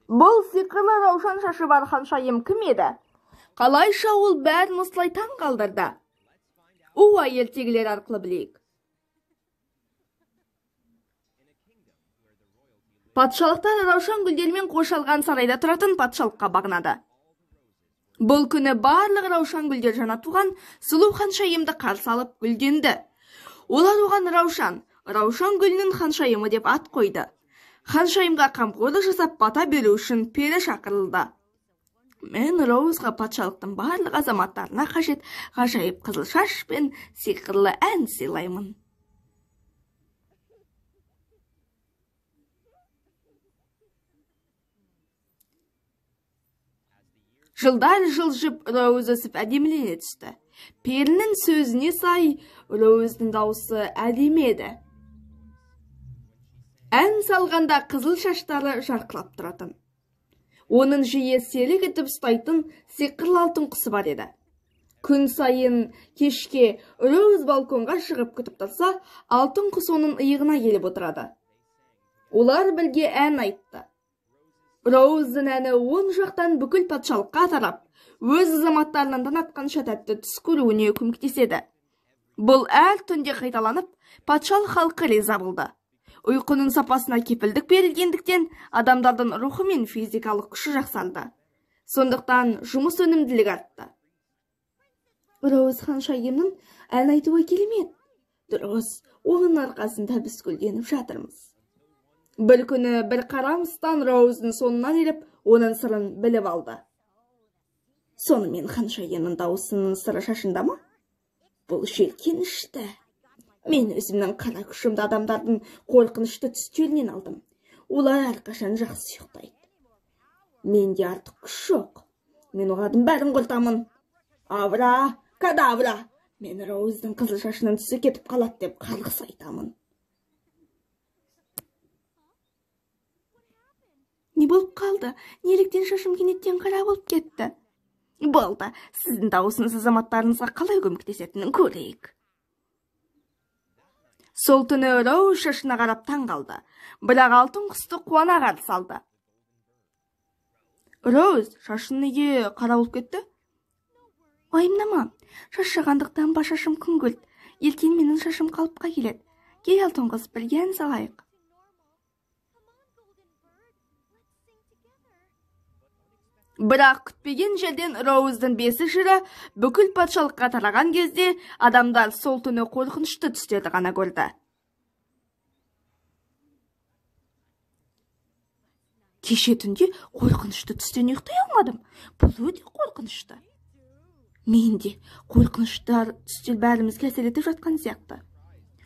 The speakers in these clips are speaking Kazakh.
Бұл сиқырлы раушан шашы бар ханшайым кім еді? Қалайша ол бәрін осылай таң қалдырды? Уа, ертегілер арқылы білейік. Патшалықтар раушан гүлдермен қоршалған сарайда тұратын патшалыққа бағынады. Бұл күні барлық раушан гүлдер жаңа туған сұлу ханшайымды қарсы алып гүлденді. Олар оған раушан гүлінің ханшайымы деп ат қойды. Ханшайымға қамқорлық жасап бата беру үшін пері шақырылды. Мен Роузға патшалықтың барлық азаматтарына қажет ғажайып қызыл шаш пен сиқырлы ән сыйлаймын. Жылдар жылжып Роуз өсіп әдемілене түсті. Перінің сөзіне сай, Роуздың дауысы әдемі еді. Ән салғанда қызыл шаштары жарқылап тұратын. Оның жиі серік етіп ұстайтын сиқырлы алтын құсы бар еді. Күн сайын кешке Роуз балконға шығып күтіп тұрса, алтын құс оның иығына келіп отырады. Олар бірге ән айтты. Роуздың әні оң жақтан бүкіл патшалыққа тарап, өз азаматтарынан танатқанша тәтті түс көруіне көмектеседі. Бұл әр түнде қайталанып, патшалық халқы риза болды. Ұйқының сапасына кепілдік берілгендіктен, адамдардың рухы мен физикалық күші жақсарды. Сондықтан жұмыс өнімділігі артты. Роуз ханшайымның ән айтуы келмеді. Дұрыс, оның арқасында біз гүлденіп жатырмыз. Бір күні бір қарамыстан Роуздың соңынан еріп, оның сырын біліп алды. Сонымен ханшайымның дауысының сыры шашында ма? Бұл желкенішті. Мен өзімнің қара күшімді адамдардың қорқынышты түстерінен алдым. Олар әрқашан жақсы ұйықтайды. Менде артық күш жоқ. Мен олардың бәрін құртамын. Авра, кадавра. Мен Роуздың қызыл шашының түсі кетіп қалады деп қарғыс айтамын. Не болып қалды? Неліктен шашым кенеттен қара болып кетті? Болды, сіздің дауысыңыз азаматтарыңызға қалай көмектесетінін көрейік. Сол түні Роуз шашына қарап таң қалды, бірақ алтын құсты қуана қарсы алды. Роуз, шашың неге қара болып кетті? Уайымдама, шаш шығандықтан ба шашым күңгілт. Ертең менің шашым қалыпқа келеді. Кел алтын құс, бірге ән салайық. Бірақ күтпеген жерден Роуздың бесі жыры бүкіл патшалыққа тараған кезде адамдар сол түні қорқынышты түстерді ғана көрді. Кеше түнде қорқынышты түстен ұйықтай алмадым. Бұл өте қорқынышты. Мен де қорқыныштар түстер бәрімізге әсер етіп жатқан сияқты.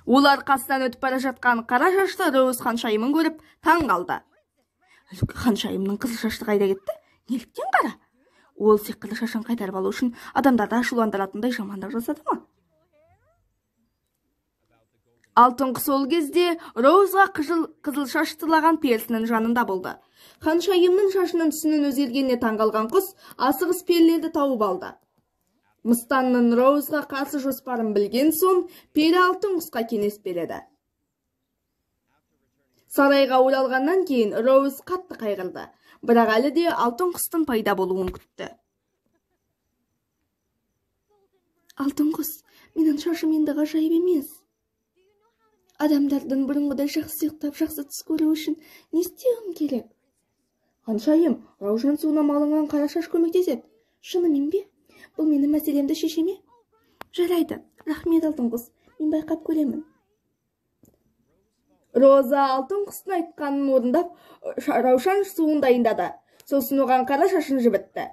Олар қасынан өтіп бара жатқан қара шашты Роуз ханшайымын көріп таң қалды. Ханшайымның қызыл шашты қайда кетті? Неліктен қара? Ол сиқырлы шашын қайтарып алу үшін адамдарды ашуландыратындай жамандық жасады ма? Алтын құс ол кезде Роузға қызыл шаштылаған перісінің жанында болды. Ханшайымның шашының түсінің өзгергеніне таң қалған құс асығыс перілерді тауып алды. Мыстанның Роузға қарсы жоспарын білген соң, пері алтын құсқа кеңес береді. Сарайға оралғаннан кейін Роуз қатты қайғырды. Бірақ әлі де алтын құстың пайда болуын күтті. Алтын құс, менің шашым енді ғажайып емес. Адамдардың бұрынғыдай жақсы ұйықтап, жақсы түс көру үшін не істеуім керек? Ханшайым, раушан суына малынған қара шаш көмектеседі. Шынымен бе? Бұл менің мәселемді шеше ме? Жарайды, рахмет алтын құс, мен байқап көремін. Роза алтын құстың айтқанын орындап, раушан суын дайындады. Сосын оған қара шашын жібітті.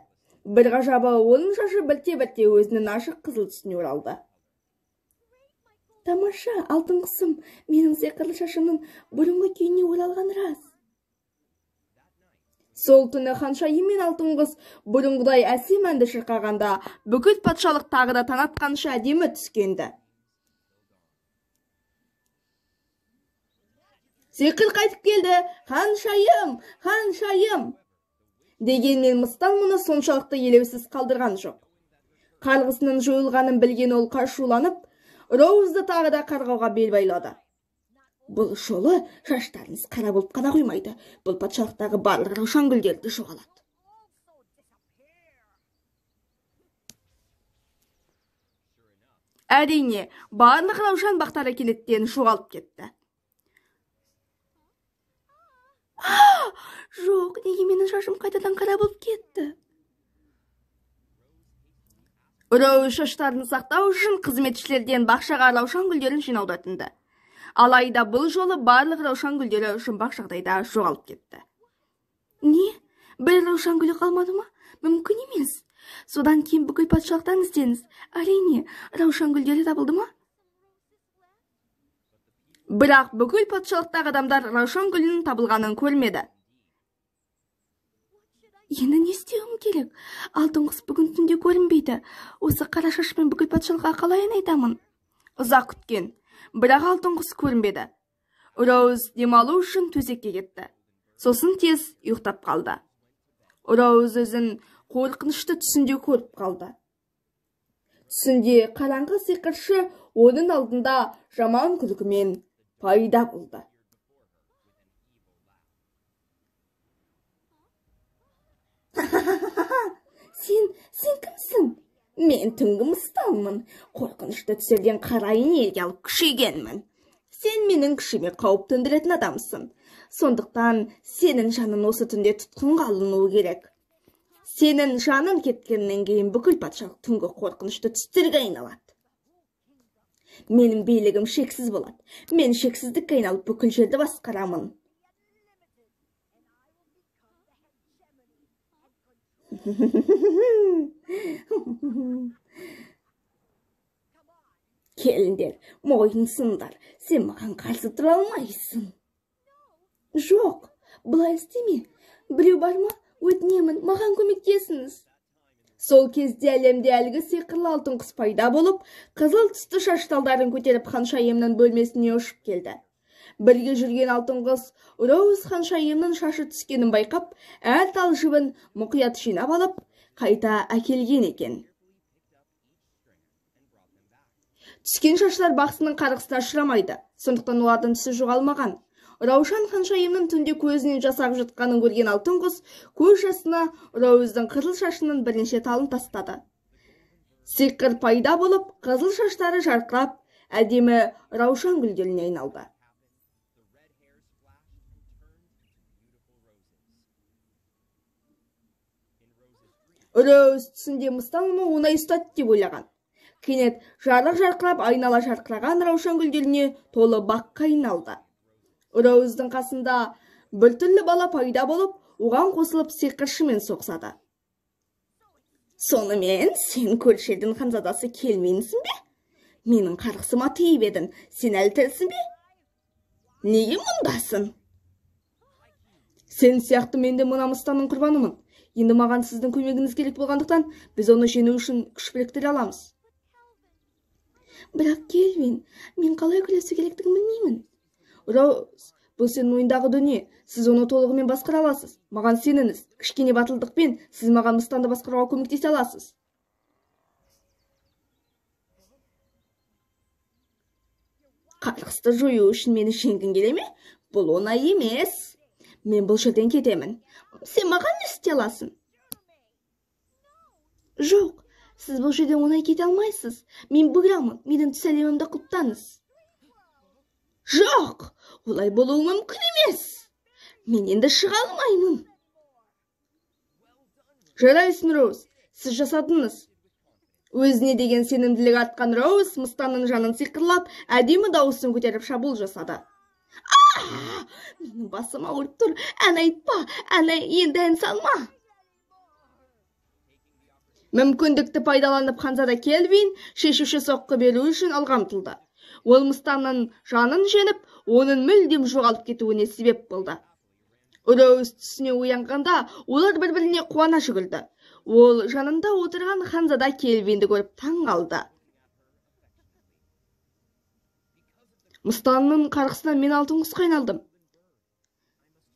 Бір ғажабы оның шашы бірте-бірте өзінің ашық қызыл түсіне оралды. Тамаша, алтын құсым, менің сиқырлы шашымның бұрынғы күйіне оралған рас. Сол түні ханшайым мен алтын құс бұрынғыдай әсем әнді шырқағанда, бүкіл патшалық тағы да танатқанша әдемі түскенді. Сиқыр қайтып келді, ханшайым, ханшайым! Дегенмен мыстан мұны соншалықты елеусіз қалдырған жоқ. Қарғысының жойылғанын білген ол қашуланып, Роузды тағы да қарғауға бел байлады. Бұл жолы шаштарыңыз қара болып қана қоймайды. Бұл патшалықтағы барлық раушан гүлдерді жоғалады. Әрине, барлық раушан бақтары келеттен жоғалып кетті. Жоқ, неге менің шашым қайтадан қара болып кетті? Роуз шаштарын сақтау үшін қызметшілерден бақшаға раушан гүлдерін жинауды өтінді. Алайда бұл жолы барлық раушан гүлдері жұмбақ жағдайда жоғалып кетті. Не? Бір раушан гүлі қалмады ма? Мүмкін емес. Содан кейін бүкіл патшалықтан іздеңіз. Әрине, раушан гүлдері табылды ма? Бірақ бүкіл патшалықтағы адамдар раушан гүлінің табылғанын көрмеді. Енді не істеуім керек? Алтын құс бүгін түнде көрінбейді. Осы қара шашпен бүкіл патшалыққа қалай айтамын? Ұзақ күткен, бірақ алтын құс көрінбеді. Роуз демалу үшін төсекке кетті. Сосын тез ұйықтап қалды. Роуз өзін қорқынышты түсінде көріп қалды. Түсінде қараңғы сиқыршы оның алдында жаман күлкімен пайда болды. Сен кімсің? Мен түнгі мыстанмын. Қорқынышты түсерден қара энергия алып күшейгенмін. Сен менің күшіме қауіп төндіретін адамсың. Сондықтан сенің жаның осы түнде тұтқынға алынуы керек. Сенің жаның кеткеннен кейін бүкіл патшалық түнгі қорқынышты түстерге айналады. Менің билігім шексіз болады. Мен шексіздікке айналып бүкіл жерді басқарамын. Келіндер, мойынсыңдар, сен маған қарсы тұра алмайсың. Жоқ, бұлай істеме. Біреу бар ма? Өтінемін, маған көмектесіңіз. Сол кезде әлемде әлгі сиқырлы алтын құс пайда болып, қызыл түсті шашталдарын көтеріп ханшайымның бөлмесіне ұшып келді. Бірге жүрген алтын құс Роуз ханшайымның шашы түскенін байқап, әр тал жібін мұқият жинап алып, қайта әкелген екен. Түскен шашлар бақсының қарғысына ұшырамайды, сондықтан олардың түсі жоғалмаған. Раушан ханшайымның түнде көзінен жасап жатқанын көрген алтын құс көз жасына Роуздың қызыл шашының бірнеше талын тастады. Сиқыр пайда болып, қызыл шаштары жарқырап, әдемі раушан гүлдеріне айналды. Роуз түсінде мыстан оны оңай ұстады деп ойлаған. Кенет жарық жарқырап, айнала жарқыраған раушан гүлдеріне толы баққа айналды. Роуздың қасында бір түрлі бала пайда болып, оған қосылып сиқыршымен соқсады. Сонымен сен көршілдің ханзадасы келмейінсің бе? Менің қарғысыма тиіп едің, сен әлі тірісің бе? Неге мұндасың? Сен сияқты мен де мына мыстанның құрбанымын. Енді маған сіздің көмегіңіз керек болғандықтан, біз оны жеңу үшін күш біріктіре аламыз. Бірақ Келвин, мен қалай күресу керектігін білмеймін. Роуз, бұл сенің ойындағы дүние, сіз оны толығымен басқара аласыз. Маған сеніңіз, кішкене батылдықпен сіз маған мыстанды басқаруға көмектесе аласыз. Қарғысты жою үшін мені жеңгің келе ме? Бұл оңай емес. Мен бұл жерден кетемін. Сен маған не істей аласың? Жоқ, сіз бұл жерден оңай кете алмайсыз. Мен бұйрамын, менің түс әлемімді құптаңыз. Жоқ, олай болуы мүмкін емес. Мен енді шыға алмаймын. Жарайсың, Роуз, сіз жасадыңыз. Өзіне деген сенімділік артқан Роуз мыстанның жанын сиқырлап, әдемі дауысын көтеріп шабуыл жасады. Менің басым ауырып тұр. Ән айтпа, енді ән салма. Мүмкіндікті пайдаланып ханзада Келвин шешуші соққы беру үшін алға ұмтылды. Ол мыстанның жанын женіп, оның мүлдем жоғалып кетуіне себеп болды. Роуз түсіне оянғанда, олар бір-біріне қуана жүгірді. Ол жанында отырған ханзада Келвинді көріп таң қалды. Мыстанның қарғысынан мен алтын құсқа айналдым.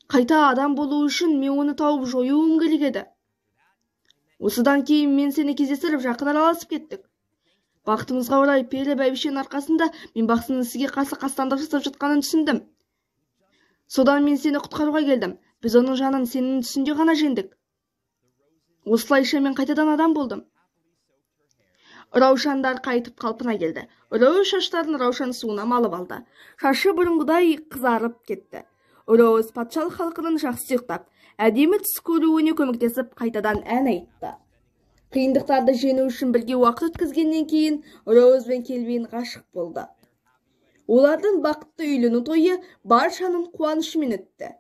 Қайта адам болу үшін мен оны тауып жоюым керек еді. Осыдан кейін мен сені кездестіріп жақын араласып кеттік. Бақытымызға орай пері бәйбішенің арқасында мен бақсының сізге қарсы қастандық жасап жатқанын түсіндім. Содан мен сені құтқаруға келдім. Біз оның жанын сенің түсінде ғана жеңдік. Осылайша мен қайтадан адам болдым. Раушандар қайтып қалпына келді. Роуз шаштарын Раушан суына малып алды. Шашы бұрынғыдай қызарып кетті. Роуз патшалық халқының жақсы ұйықтап, әдемі түс көруіне көмектесіп қайтадан ән айтты. Қиындықтарды жеңу үшін бірге уақыт өткізгеннен кейін Роуз бен Келвин ғашық болды. Олардың бақытты үйлену тойы баршаның қуанышымен өтті.